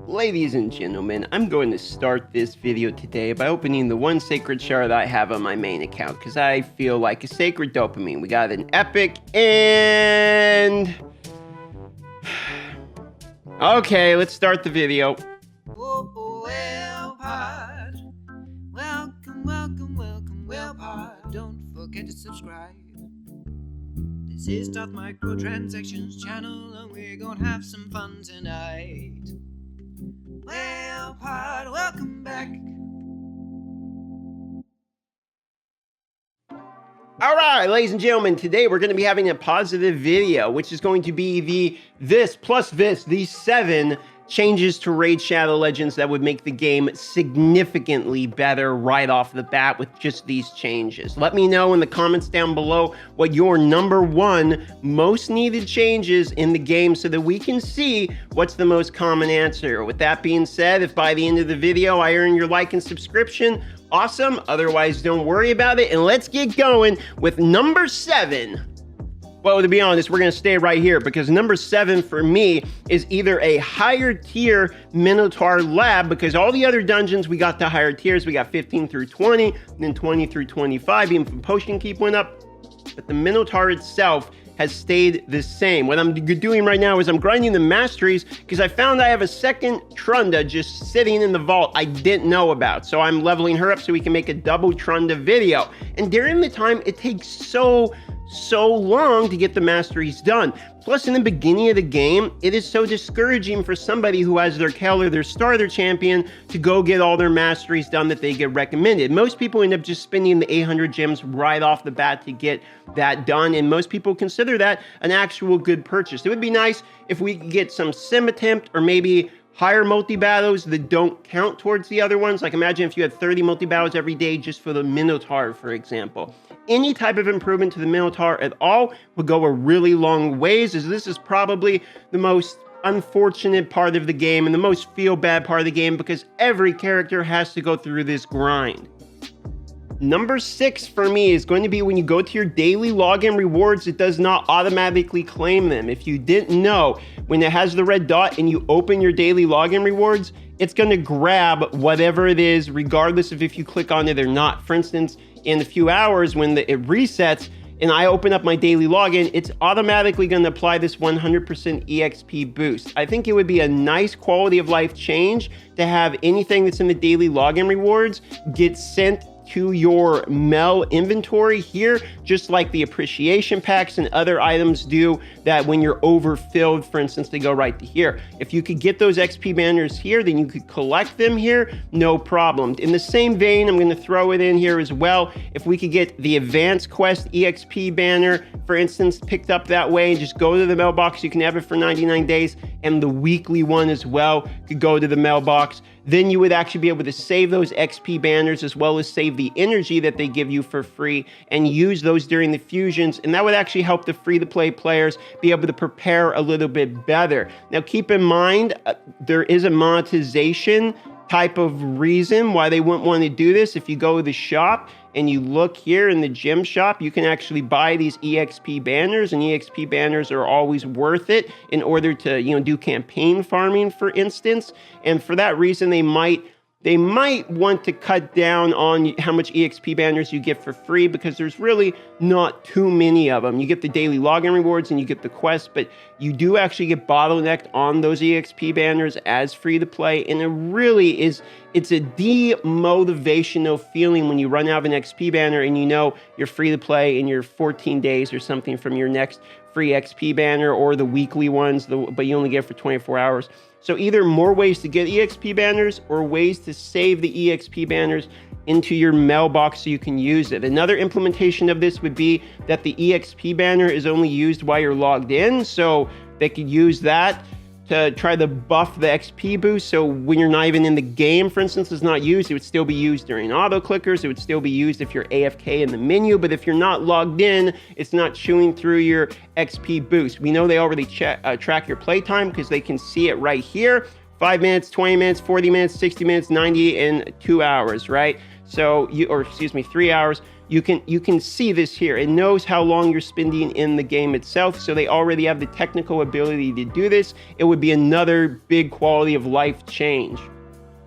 Ladies and gentlemen, I'm going to start this video today by opening the one sacred shard I have on my main account because I feel like a sacred dopamine. We got an epic and... Okay, let's start the video. Welcome, don't forget to subscribe. This is Darth Microtransactions channel and we're gonna have some fun tonight. Welcome back. Alright, ladies and gentlemen, today we're going to be having a positive video, which is going to be these 7 changes to Raid Shadow Legends that would make the game significantly better right off the bat with just these changes. Let me know in the comments down below what your number 1 most needed changes in the game so that we can see what's the most common answer. With that being said, if by the end of the video I earn your like and subscription, awesome. Otherwise, don't worry about it. And let's get going with number 7. Well, to be honest, we're going to stay right here because number 7 for me is either a higher tier Minotaur lab, because all the other dungeons we got the higher tiers. We got 15 through 20, and then 20 through 25. Even from Potion Keep went up. But the Minotaur itself has stayed the same. What I'm doing right now is I'm grinding the masteries because I found I have a second Trunda just sitting in the vault I didn't know about. So I'm leveling her up so we can make a double Trunda video. And during the time, it takes so long to get the masteries done. Plus, in the beginning of the game, it is so discouraging for somebody who has their Kel or their starter champion to go get all their masteries done that they get recommended. Most people end up just spending the 800 gems right off the bat to get that done, and most people consider that an actual good purchase. It would be nice if we could get some sim attempt or maybe higher multi-battles that don't count towards the other ones. Like imagine if you had 30 multi-battles every day just for the Minotaur, for example. Any type of improvement to the Minotaur at all would go a really long ways, as this is probably the most unfortunate part of the game and the most feel-bad part of the game because every character has to go through this grind. Number 6 for me is going to be when you go to your daily login rewards, it does not automatically claim them. If you didn't know, when it has the red dot and you open your daily login rewards, it's going to grab whatever it is, regardless of if you click on it or not. For instance, in a few hours when it resets and I open up my daily login, it's automatically going to apply this 100% EXP boost. I think it would be a nice quality of life change to have anything that's in the daily login rewards get sent to your Mel inventory here, just like the appreciation packs and other items do, that when you're overfilled, for instance, they go right to here. If you could get those XP banners here, then you could collect them here, no problem. In the same vein, I'm going to throw it in here as well. If we could get the Advanced Quest EXP banner, for instance, picked up that way, and just go to the mailbox, you can have it for 99 days, and the weekly one as well could go to the mailbox. Then you would actually be able to save those XP banners as well as save the energy that they give you for free and use those during the fusions. And that would actually help the free-to-play players be able to prepare a little bit better. Now, keep in mind, there is a monetization type of reason why they wouldn't want to do this. If you go to the shop and you look here in the gem shop, you can actually buy these EXP banners, and EXP banners are always worth it in order to, do campaign farming, for instance. And for that reason, they might want to cut down on how much EXP banners you get for free because there's really not too many of them. You get the daily login rewards and you get the quests, but you do actually get bottlenecked on those EXP banners as free to play. And it really is, it's a demotivational feeling when you run out of an XP banner and you know you're free to play in your 14 days or something from your next free XP banner or the weekly ones, but you only get it for 24 hours. So either more ways to get EXP banners or ways to save the EXP banners into your mailbox so you can use it. Another implementation of this would be that the EXP banner is only used while you're logged in. So they could use that to try to buff the XP boost. So when you're not even in the game, for instance, it's not used, it would still be used during auto clickers. It would still be used if you're AFK in the menu. But if you're not logged in, it's not chewing through your XP boost. We know they already track your playtime because they can see it right here. 5 minutes, 20 minutes, 40 minutes, 60 minutes, 90, and 2 hours, right? So 3 hours. you can see this here. It knows how long you're spending in the game itself, so they already have the technical ability to do this. It would be another big quality of life change.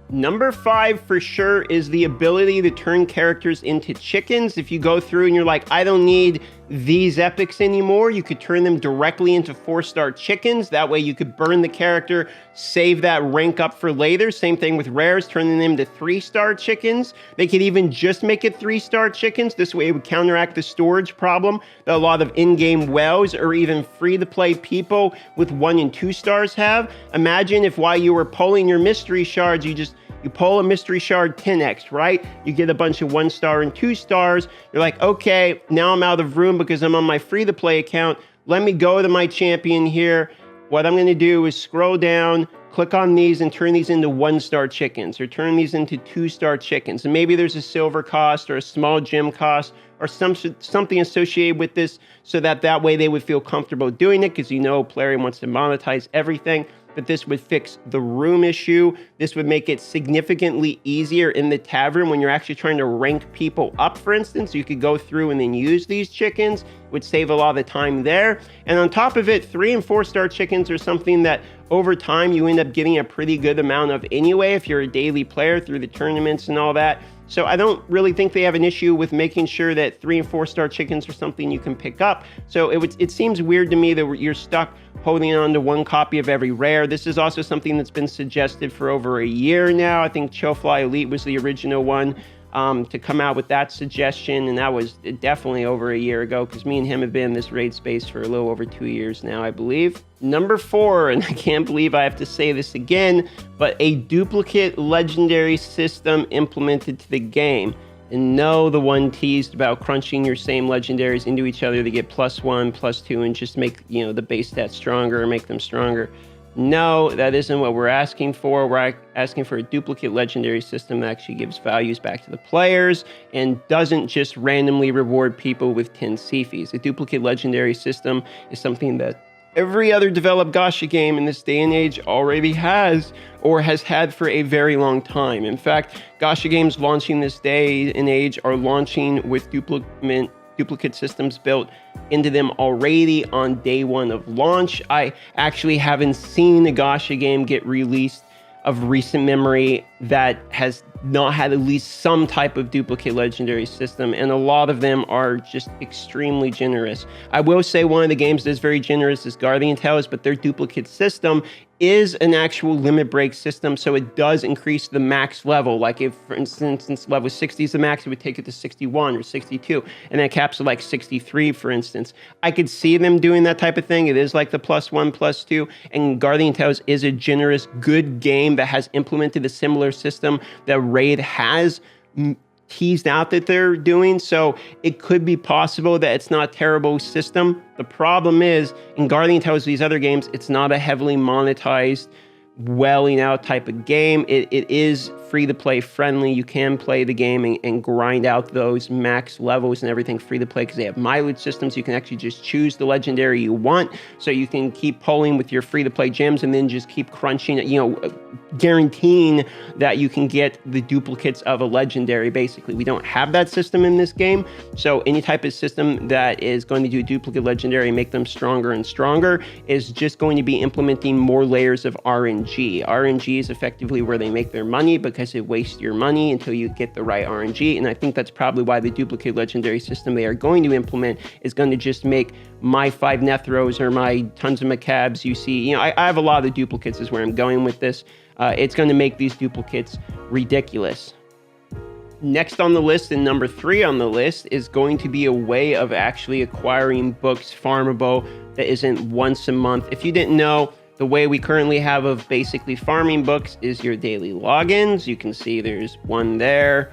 Number 5 for sure is the ability to turn characters into chickens. If you go through and you're like, I don't need these epics anymore, you could turn them directly into 4-star chickens. That way you could burn the character, save that rank up for later. Same thing with rares, turning them to 3-star chickens. They could even just make it 3-star chickens. This way it would counteract the storage problem that a lot of in-game wells or even free-to-play people with 1 and 2 stars have. Imagine if while you were pulling your mystery shards, you pull a mystery shard 10x, right? You get a bunch of 1-star and 2 stars. You're like, okay, now I'm out of room because I'm on my free-to-play account. Let me go to my champion here. What I'm going to do is scroll down, click on these, and turn these into 1-star chickens, or turn these into 2-star chickens. And maybe there's a silver cost or a small gem cost or something associated with this, so that way they would feel comfortable doing it, because Plarium wants to monetize everything. But this would fix the room issue. This would make it significantly easier in the tavern when you're actually trying to rank people up, for instance. You could go through and then use these chickens. It would save a lot of the time there. And on top of it, 3 and 4-star chickens are something that over time you end up getting a pretty good amount of anyway if you're a daily player through the tournaments and all that. So I don't really think they have an issue with making sure that 3 and 4-star chickens are something you can pick up. So it seems weird to me that you're stuck holding on to 1 copy of every rare. This is also something that's been suggested for over a year now. I think Chillfly Elite was the original one to come out with that suggestion, and that was definitely over a year ago, because me and him have been in this raid space for a little over 2 years now, I believe. Number 4, and I can't believe I have to say this again, but a duplicate legendary system implemented to the game. And no, the one teased about crunching your same legendaries into each other to get +1, +2, and just make the base stats stronger or make them stronger. No, that isn't what we're asking for. We're asking for a duplicate legendary system that actually gives values back to the players and doesn't just randomly reward people with 10 Sifis. A duplicate legendary system is something that every other developed gacha game in this day and age already has, or has had for a very long time. In fact, gacha games launching this day and age are launching with duplicate systems built into them already on day 1 of launch. I actually haven't seen a gacha game get released of recent memory that has not had at least some type of duplicate legendary system, and a lot of them are just extremely generous. I will say one of the games that's very generous is Guardian Tales, but their duplicate system is an actual limit break system, so it does increase the max level. Like if, for instance, since level 60 is the max, it would take it to 61 or 62, and then caps at like 63, for instance. I could see them doing that type of thing. It is like the +1, +2, and Guardian Tales is a generous, good game that has implemented a similar system that Raid has teased out that they're doing. So it could be possible that it's not a terrible system. The problem is, in Guardian Tales, these other games, it's not a heavily monetized, welling out type of game. It is free to play friendly. You can play the game and grind out those max levels and everything free to play, because they have mileage systems. You can actually just choose the legendary you want, so you can keep pulling with your free to play gems and then just keep crunching, guaranteeing that you can get the duplicates of a legendary. Basically, we don't have that system in this game, so any type of system that is going to do duplicate legendary and make them stronger and stronger is just going to be implementing more layers of RNG. RNG is effectively where they make their money, because it wastes your money until you get the right RNG. And I think that's probably why the duplicate legendary system they are going to implement is going to just make my 5 Nethros or my tons of Macabs you see. I have a lot of duplicates is where I'm going with this. It's going to make these duplicates ridiculous. Next on the list, and number 3 on the list, is going to be a way of actually acquiring books farmable that isn't once a month. If you didn't know, the way we currently have of basically farming books is your daily logins. You can see there's 1 there,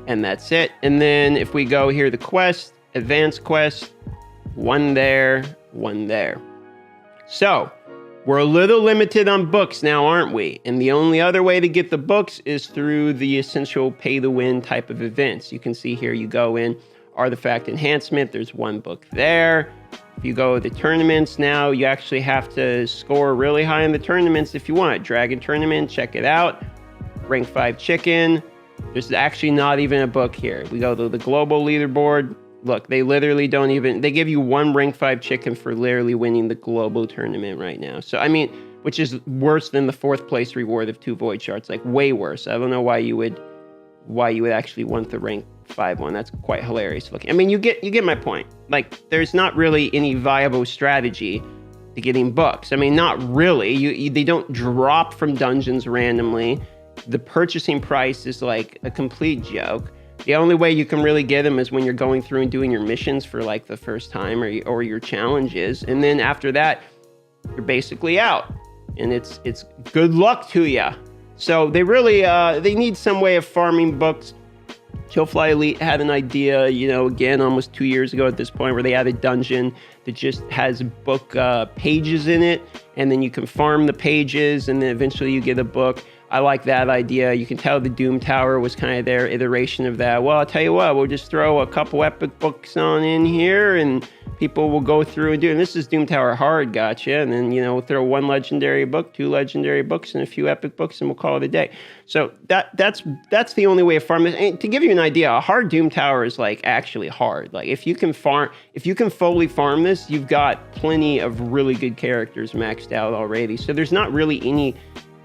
and that's it. And then if we go here, the quest, advanced quest, 1 there, 1 there. So we're a little limited on books now, aren't we? And the only other way to get the books is through the essential pay-to-win type of events. You can see here, you go in, artifact enhancement, there's 1 book there. If you go to the tournaments now, you actually have to score really high in the tournaments if you want. Dragon tournament, check it out. Rank 5 chicken. There's actually not even a book here. We go to the global leaderboard. Look, they literally don't even, they give you one rank 5 chicken for literally winning the global tournament right now. So, I mean, which is worse than the 4th place reward of 2 void shards, like way worse. I don't know why you would actually want the rank 5 one. That's quite hilarious looking. I mean, you get my point. Like, there's not really any viable strategy to getting books. I mean, not really. They don't drop from dungeons randomly. The purchasing price is like a complete joke. The only way you can really get them is when you're going through and doing your missions for like the first time or your challenges. And then after that, you're basically out. And it's good luck to you. So they really, they need some way of farming books. Chillfly Elite had an idea, again, almost 2 years ago at this point, where they had a dungeon that just has book pages in it. And then you can farm the pages and then eventually you get a book. I like that idea. You can tell the Doom Tower was kind of their iteration of that. Well, I'll tell you what, we'll just throw a couple epic books on in here and people will go through and do it. And this is Doom Tower Hard, gotcha. And then, we'll throw 1 legendary book, 2 legendary books, and a few epic books, and we'll call it a day. So that's the only way of farming. And to give you an idea, a hard Doom Tower is like actually hard. Like if you can fully farm this, you've got plenty of really good characters maxed out already. So there's not really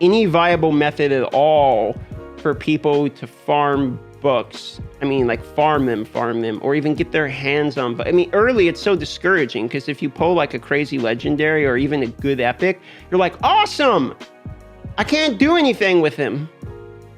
any viable method at all for people to farm books. I mean, like farm them, or even get their hands on. But I mean, early it's so discouraging because if you pull like a crazy legendary or even a good epic, you're like, awesome! I can't do anything with him.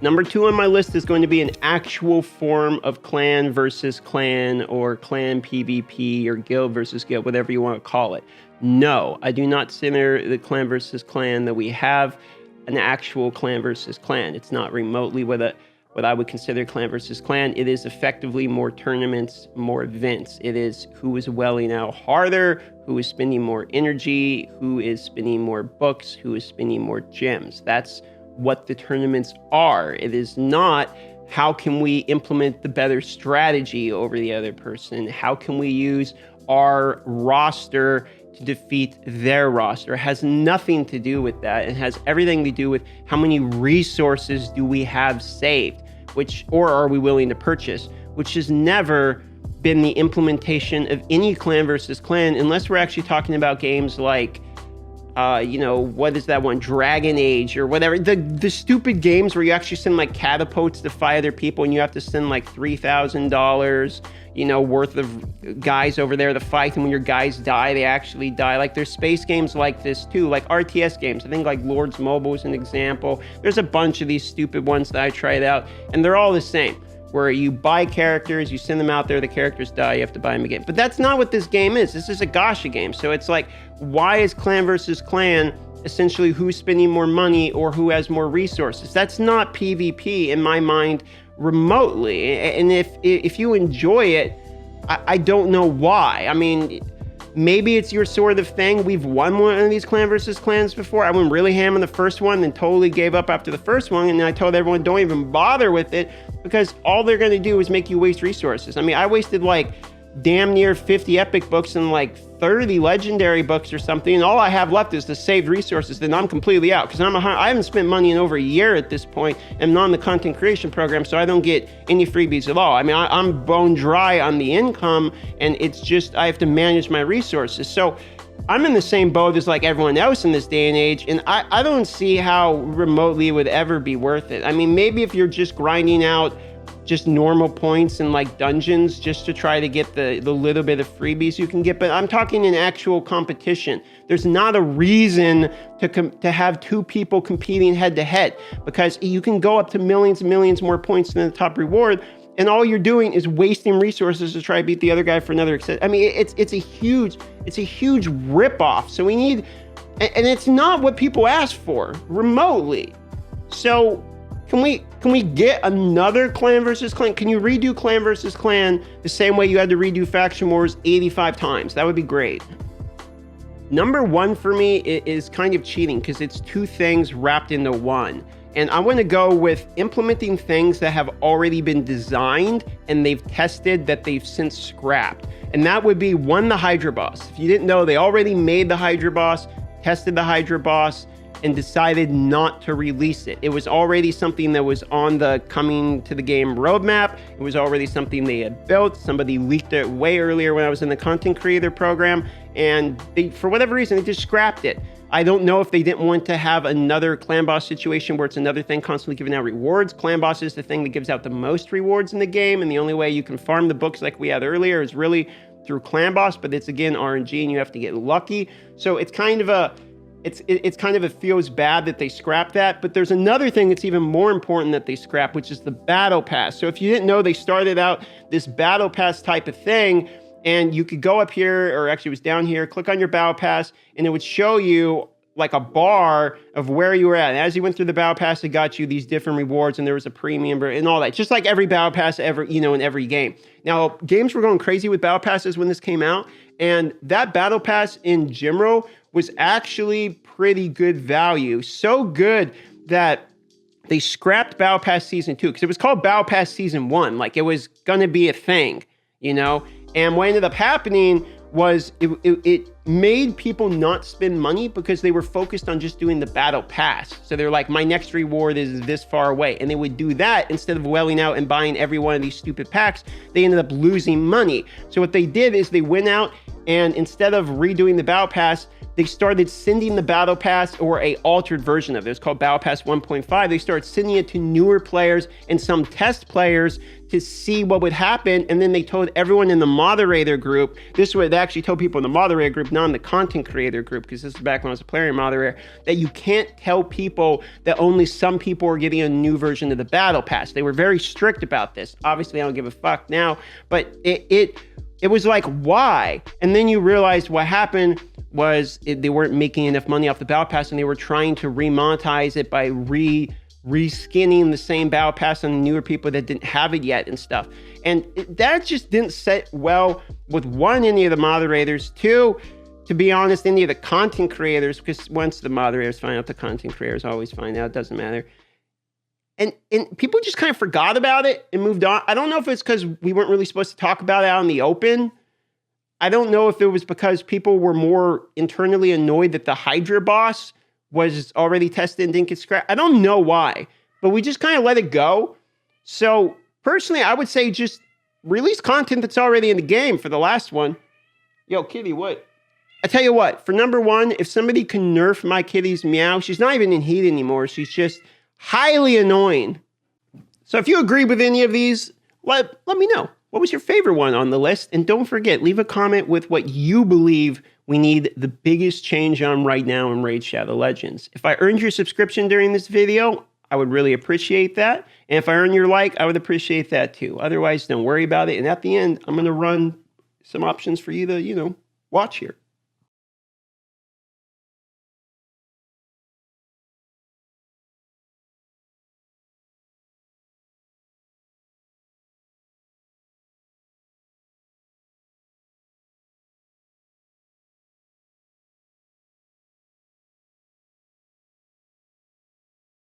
Number 2 on my list is going to be an actual form of clan versus clan or clan PvP or guild versus guild, whatever you want to call it. No, I do not consider the clan versus clan that we have an actual clan versus clan. It's not remotely what I would consider clan versus clan. It is effectively more tournaments, more events. It is who is welling out harder, who is spending more energy, who is spending more books, who is spending more gems. That's what the tournaments are. It is not how can we implement the better strategy over the other person? How can we use our roster to defeat their roster? It has nothing to do with that. It has everything to do with how many resources do we have saved, or are we willing to purchase, which has never been the implementation of any clan versus clan, unless we're actually talking about games like, what is that one? Dragon Age or whatever. The stupid games where you actually send like catapults to fight other people and you have to send like $3,000, worth of guys over there to fight. And when your guys die, they actually die. Like there's space games like this too, like RTS games. I think like Lords Mobile is an example. There's a bunch of these stupid ones that I tried out and they're all the same, where you buy characters, you send them out there, the characters die, you have to buy them again. But that's not what this game is. This is a gacha game. So it's like, why is clan versus clan essentially who's spending more money or who has more resources? That's not PvP in my mind remotely. And if you enjoy it, I don't know why. I mean, maybe it's your sort of thing. We've won one of these clan versus clans before. I went really ham on the first one, then totally gave up after the first one. And then I told everyone, don't even bother with it because all they're going to do is make you waste resources. I mean, I wasted like damn near 50 epic books and like 30 legendary books or something. And all I have left is the saved resources. Then I'm completely out because I haven't spent money in over a year at this point. I'm not in the content creation program, so I don't get any freebies at all. I mean, I'm bone dry on the income and it's just, I have to manage my resources. So I'm in the same boat as like everyone else in this day and age. And I don't see how remotely it would ever be worth it. I mean, maybe if you're just grinding out just normal points in like dungeons just to try to get the little bit of freebies you can get. But I'm talking in actual competition. There's not a reason to have 2 people competing head to head because you can go up to millions and millions more points than the top reward. And all you're doing is wasting resources to try to beat the other guy for another. I mean, it's a huge ripoff. So we need, and it's not what people ask for remotely. So can we get another clan versus clan? Can you redo clan versus clan the same way you had to redo Faction Wars 85 times? That would be great. Number 1 for me is kind of cheating because it's 2 things wrapped into one. And I want to go with implementing things that have already been designed and they've tested that they've since scrapped. And that would be 1, the Hydra boss. If you didn't know, they already made the Hydra boss, tested the Hydra boss, and decided not to release it. It was already something that was on the coming to the game roadmap. It was already something they had built. Somebody leaked it way earlier when I was in the content creator program, and they, for whatever reason, they just scrapped it. I don't know if they didn't want to have another clan boss situation where it's another thing constantly giving out rewards. Clan boss is the thing that gives out the most rewards in the game, and the only way you can farm the books like we had earlier is really through clan boss, but it's again RNG and you have to get lucky. So it's kind of a, it feels bad that they scrapped that, but there's another thing that's even more important that they scrapped, which is the battle pass. So if you didn't know, they started out this battle pass type of thing, and you could go up here, or actually it was down here, click on your battle pass, and it would show you like a bar of where you were at. And as you went through the battle pass, it got you these different rewards, and there was a premium and all that, just like every battle pass ever, you know, in every game. Now, games were going crazy with battle passes when this came out, and that battle pass in Jimro was actually pretty good value. So good that they scrapped Battle Pass Season 2, because it was called Battle Pass Season 1. Like, it was gonna be a thing, you know? And what ended up happening was it made people not spend money because they were focused on just doing the battle pass. So they're like, my next reward is this far away. And they would do that instead of welling out and buying every one of these stupid packs. They ended up losing money. So what they did is they went out, and instead of redoing the battle pass, they started sending the battle pass, or a altered version of it. It's called Battle Pass 1.5. They started sending it to newer players and some test players to see what would happen. And then they told everyone in the moderator group, this is what they actually told people in the moderator group, not in the content creator group, because this is back when I was a player moderator, that you can't tell people that only some people are getting a new version of the battle pass. They were very strict about this. Obviously, I don't give a fuck now, but it was like, why? And then you realized what happened was they weren't making enough money off the battle pass, and they were trying to remonetize it by reskinning the same battle pass on newer people that didn't have it yet and stuff. And that just didn't sit well with, one, any of the moderators, two, to be honest, any of the content creators, because once the moderators find out, the content creators always find out, it doesn't matter. And people just kind of forgot about it and moved on. I don't know if it's because we weren't really supposed to talk about it out in the open. I don't know if it was because people were more internally annoyed that the Hydra boss was already tested and didn't get scrapped. I don't know why, but we just kind of let it go. So personally, I would say just release content that's already in the game for the last one. Yo, kitty, what? I tell you what, for number one, if somebody can nerf my kitty's meow, she's not even in heat anymore. She's just highly annoying. So if you agree with any of these, let me know. What was your favorite one on the list? And don't forget, leave a comment with what you believe we need the biggest change on right now in Raid Shadow Legends. If I earned your subscription during this video, I would really appreciate that. And if I earn your like, I would appreciate that too. Otherwise, don't worry about it. And at the end, I'm going to run some options for you to, watch here.